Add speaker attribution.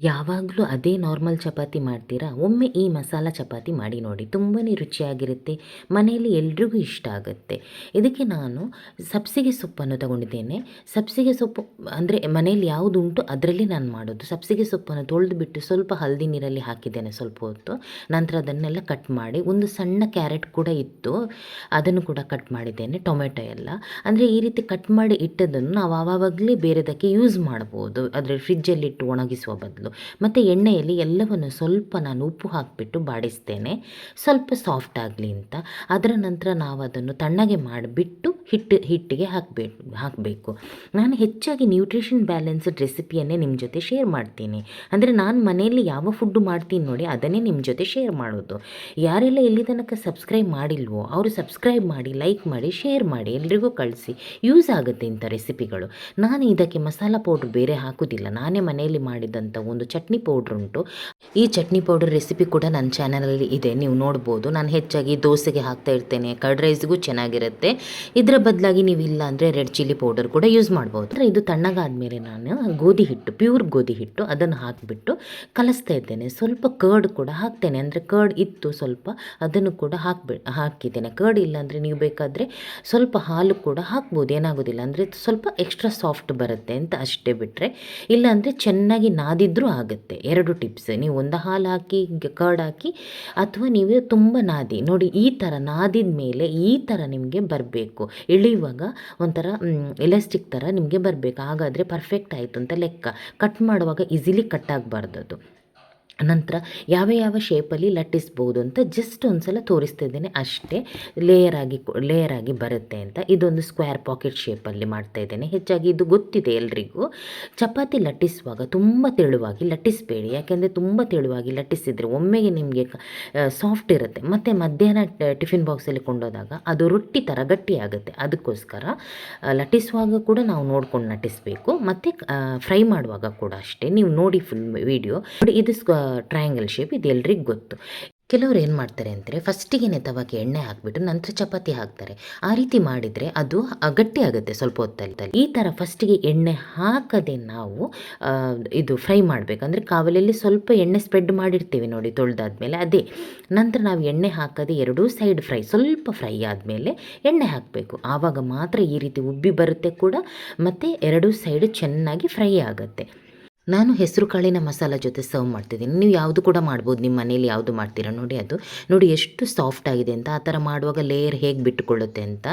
Speaker 1: ಯಾವಾಗಲೂ ಅದೇ ನಾರ್ಮಲ್ ಚಪಾತಿ ಮಾಡ್ತೀರಾ? ಒಮ್ಮೆ ಈ ಮಸಾಲ ಚಪಾತಿ ಮಾಡಿ ನೋಡಿ, ತುಂಬಾ ರುಚಿಯಾಗಿರುತ್ತೆ. ಮನೆಯಲ್ಲಿ ಎಲ್ರಿಗೂ ಇಷ್ಟ ಆಗುತ್ತೆ. ಇದಕ್ಕೆ ನಾನು ಸಬ್ಬಸಿಗೆ ಸೊಪ್ಪನ್ನು ತಗೊಂಡಿದ್ದೇನೆ. ಸಬ್ಬಸಿಗೆ ಸೊಪ್ಪು ಅಂದರೆ ಮನೆಯಲ್ಲಿ ಯಾವುದುಂಟು ಅದರಲ್ಲಿ ನಾನು ಮಾಡೋದು. ಸಬ್ಬಸಿಗೆ ಸೊಪ್ಪನ್ನು ತೊಳೆದುಬಿಟ್ಟು ಸ್ವಲ್ಪ ಹಳದಿ ನೀರಲ್ಲಿ ಹಾಕಿದ್ದೇನೆ ಸ್ವಲ್ಪ ಹೊತ್ತು. ನಂತರ ಅದನ್ನೆಲ್ಲ ಕಟ್ ಮಾಡಿ, ಒಂದು ಸಣ್ಣ ಕ್ಯಾರೆಟ್ ಕೂಡ ಇತ್ತು, ಅದನ್ನು ಕೂಡ ಕಟ್ ಮಾಡಿದ್ದೇನೆ. ಟೊಮೆಟೊ ಎಲ್ಲ ಅಂದರೆ ಈ ರೀತಿ ಕಟ್ ಮಾಡಿ ಇಟ್ಟದನ್ನು ನಾವು ಆವಾಗಲೇ ಬೇರೆದಕ್ಕೆ ಯೂಸ್ ಮಾಡ್ಬೋದು, ಅಂದರೆ ಫ್ರಿಜ್ಜಲ್ಲಿಟ್ಟು ಒಣಗಿಸುವ ಬದಲು. ಮತ್ತು ಎಣ್ಣೆಯಲ್ಲಿ ಎಲ್ಲವನ್ನು ಸ್ವಲ್ಪ ನಾನು ಉಪ್ಪು ಹಾಕಿಬಿಟ್ಟು ಬಾಡಿಸ್ತೇನೆ, ಸ್ವಲ್ಪ ಸಾಫ್ಟ್ ಆಗಲಿ ಅಂತ. ಅದರ ನಂತರ ನಾವು ಅದನ್ನು ತಣ್ಣಗೆ ಮಾಡಿಬಿಟ್ಟು ಹಿಟ್ಟಿಗೆ ಹಾಕಬೇಕು. ನಾನು ಹೆಚ್ಚಾಗಿ ನ್ಯೂಟ್ರಿಷನ್ ಬ್ಯಾಲೆನ್ಸ್ಡ್ ರೆಸಿಪಿಯನ್ನೇ ನಿಮ್ಮ ಜೊತೆ ಶೇರ್ ಮಾಡ್ತೀನಿ. ಅಂದರೆ ನಾನು ಮನೆಯಲ್ಲಿ ಯಾವ ಫುಡ್ಡು ಮಾಡ್ತೀನಿ ನೋಡಿ, ಅದನ್ನೇ ನಿಮ್ಮ ಜೊತೆ ಶೇರ್ ಮಾಡೋದು. ಯಾರೆಲ್ಲ ಇಲ್ಲಿ ತನಕ ಸಬ್ಸ್ಕ್ರೈಬ್ ಮಾಡಿಲ್ವೋ ಅವರು ಸಬ್ಸ್ಕ್ರೈಬ್ ಮಾಡಿ, ಲೈಕ್ ಮಾಡಿ, ಶೇರ್ ಮಾಡಿ, ಎಲ್ರಿಗೂ ಕಳಿಸಿ. ಯೂಸ್ ಆಗುತ್ತೆ ಇಂಥ ರೆಸಿಪಿಗಳು. ನಾನು ಇದಕ್ಕೆ ಮಸಾಲ ಪೌಡ್ರ್ ಬೇರೆ ಹಾಕೋದಿಲ್ಲ, ನಾನೇ ಮನೆಯಲ್ಲಿ ಮಾಡಿದಂಥ ಒಂದು ಚಟ್ನಿ ಪೌಡ್ರ್ ಉಂಟು. ಈ ಚಟ್ನಿ ಪೌಡರ್ ರೆಸಿಪಿ ಕೂಡ ನನ್ನ ಚಾನಲಲ್ಲಿ ಇದೆ, ನೀವು ನೋಡ್ಬೋದು. ನಾನು ಹೆಚ್ಚಾಗಿ ದೋಸೆಗೆ ಹಾಕ್ತಾ ಇರ್ತೇನೆ, ಕರ್ಡ್ ರೈಸ್ಗೂ ಚೆನ್ನಾಗಿರುತ್ತೆ. ಇದರ ಬದಲಾಗಿ ನೀವು ಇಲ್ಲ ಅಂದರೆ ರೆಡ್ ಚಿಲ್ಲಿ ಪೌಡರ್ ಕೂಡ ಯೂಸ್ ಮಾಡ್ಬೋದು. ಅಂದರೆ ಇದು ತಣ್ಣಗಾದಮೇಲೆ ನಾನು ಗೋಧಿ ಹಿಟ್ಟು, ಪ್ಯೂರ್ ಗೋಧಿ ಹಿಟ್ಟು ಅದನ್ನು ಹಾಕಿಬಿಟ್ಟು ಕಲಿಸ್ತಾ ಇದ್ದೇನೆ. ಸ್ವಲ್ಪ ಕರ್ಡ್ ಕೂಡ ಹಾಕ್ತೇನೆ, ಅಂದರೆ ಕರ್ಡ್ ಇತ್ತು ಸ್ವಲ್ಪ, ಅದನ್ನು ಕೂಡ ಹಾಕಿದ್ದೇನೆ. ಕರ್ಡ್ ಇಲ್ಲ ಅಂದರೆ ನೀವು ಬೇಕಾದರೆ ಸ್ವಲ್ಪ ಹಾಲು ಕೂಡ ಹಾಕ್ಬೋದು, ಏನಾಗೋದಿಲ್ಲ. ಅಂದರೆ ಸ್ವಲ್ಪ ಎಕ್ಸ್ಟ್ರಾ ಸಾಫ್ಟ್ ಬರುತ್ತೆ ಅಂತ ಅಷ್ಟೇ ಬಿಟ್ಟರೆ. ಇಲ್ಲಾಂದರೆ ಚೆನ್ನಾಗಿ ನಾದಿದ್ರೂ ಆಗುತ್ತೆ. ಎರಡು ಟಿಪ್ಸ್, ನೀವು ಒಂದು ಹಾಲು ಹಾಕಿ ಕರ್ಡ್ ಹಾಕಿ, ಅಥವಾ ನೀವು ತುಂಬ ನಾದಿ ನೋಡಿ, ಈ ಥರ ನಾದಿದ ಮೇಲೆ ಈ ಥರ ನಿಮಗೆ ಬರಬೇಕು. ಇಳಿಯುವಾಗ ಒಂಥರ ಎಲಾಸ್ಟಿಕ್ ಥರ ನಿಮಗೆ ಬರಬೇಕು, ಹಾಗಾದರೆ ಪರ್ಫೆಕ್ಟ್ ಆಯಿತು ಅಂತ ಲೆಕ್ಕ. ಕಟ್ ಮಾಡುವಾಗ ಈಸಿಲಿ ಕಟ್ ಆಗಬಾರ್ದು ಅದು. ನಂತರ ಯಾವ ಯಾವ ಶೇಪಲ್ಲಿ ಲಟ್ಟಿಸ್ಬೋದು ಅಂತ ಜಸ್ಟ್ ಒಂದು ಸಲ ತೋರಿಸ್ತಾ ಇದ್ದೇನೆ ಅಷ್ಟೇ. ಲೇಯರ್ ಆಗಿ ಬರುತ್ತೆ ಅಂತ. ಇದೊಂದು ಸ್ಕ್ವೇರ್ ಪಾಕೆಟ್ ಶೇಪಲ್ಲಿ ಮಾಡ್ತಾ ಇದ್ದೇನೆ. ಹೆಚ್ಚಾಗಿ ಇದು ಗೊತ್ತಿದೆ ಎಲ್ರಿಗೂ. ಚಪಾತಿ ಲಟ್ಟಿಸುವಾಗ ತುಂಬ ತೆಳುವಾಗಿ ಲಟ್ಟಿಸಬೇಡಿ, ಯಾಕೆಂದರೆ ತುಂಬ ತೆಳುವಾಗಿ ಲಟ್ಟಿಸಿದರೆ ಒಮ್ಮೆಗೆ ನಿಮಗೆ ಸಾಫ್ಟ್ ಇರುತ್ತೆ, ಮತ್ತು ಮಧ್ಯಾಹ್ನ ಟಿಫಿನ್ ಬಾಕ್ಸಲ್ಲಿ ಕೊಂಡೋದಾಗ ಅದು ರೊಟ್ಟಿ ಥರ ಗಟ್ಟಿಯಾಗುತ್ತೆ. ಅದಕ್ಕೋಸ್ಕರ ಲಟ್ಟಿಸುವಾಗ ಕೂಡ ನಾವು ನೋಡ್ಕೊಂಡು ಲಟ್ಟಿಸಬೇಕು, ಮತ್ತು ಫ್ರೈ ಮಾಡುವಾಗ ಕೂಡ ಅಷ್ಟೇ. ನೀವು ನೋಡಿ ಫುಲ್ ವಿಡಿಯೋ ನೋಡಿ. ಇದು ಟ್ರಯಾಂಗಲ್ ಶೇಪ್, ಇದು ಎಲ್ರಿಗೂ ಗೊತ್ತು. ಕೆಲವರು ಏನು ಮಾಡ್ತಾರೆ ಅಂದರೆ ಫಸ್ಟಿಗೆ ತವಾಗೆ ಎಣ್ಣೆ ಹಾಕಿಬಿಟ್ಟು ನಂತರ ಚಪಾತಿ ಹಾಕ್ತಾರೆ. ಆ ರೀತಿ ಮಾಡಿದರೆ ಅದು ಗಟ್ಟಿ ಆಗುತ್ತೆ ಸ್ವಲ್ಪ ಹೊತ್ತಲ್ಲಿ. ಈ ಥರ ಫಸ್ಟಿಗೆ ಎಣ್ಣೆ ಹಾಕದೆ ನಾವು ಇದು ಫ್ರೈ ಮಾಡಬೇಕು. ಅಂದರೆ ಕಾವಲಲ್ಲಿ ಸ್ವಲ್ಪ ಎಣ್ಣೆ ಸ್ಪ್ರೆಡ್ ಮಾಡಿರ್ತೀವಿ ನೋಡಿ ತೊಳೆದಾದ್ಮೇಲೆ, ಅದೇ ನಂತರ ನಾವು ಎಣ್ಣೆ ಹಾಕದೆ ಎರಡೂ ಸೈಡ್ ಸ್ವಲ್ಪ ಫ್ರೈ ಆದಮೇಲೆ ಎಣ್ಣೆ ಹಾಕಬೇಕು. ಆವಾಗ ಮಾತ್ರ ಈ ರೀತಿ ಉಬ್ಬಿ ಬರುತ್ತೆ ಕೂಡ, ಮತ್ತು ಎರಡೂ ಸೈಡ್ ಚೆನ್ನಾಗಿ ಫ್ರೈ ಆಗುತ್ತೆ. ನಾನು ಹೆಸರು ಕಾಳಿನ ಮಸಾಲ ಜೊತೆ ಸರ್ವ್ ಮಾಡ್ತಿದ್ದೀನಿ. ನೀವು ಯಾವುದು ಕೂಡ ಮಾಡ್ಬೋದು, ನಿಮ್ಮ ಮನೇಲಿ ಯಾವುದು ಮಾಡ್ತೀರಾ ನೋಡಿ. ಅದು ನೋಡಿ ಎಷ್ಟು ಸಾಫ್ಟ್ ಆಗಿದೆ ಅಂತ. ಆ ಥರ ಮಾಡುವಾಗ ಲೇಯರ್ ಹೇಗೆ ಬಿಟ್ಟುಕೊಳ್ಳುತ್ತೆ ಅಂತ.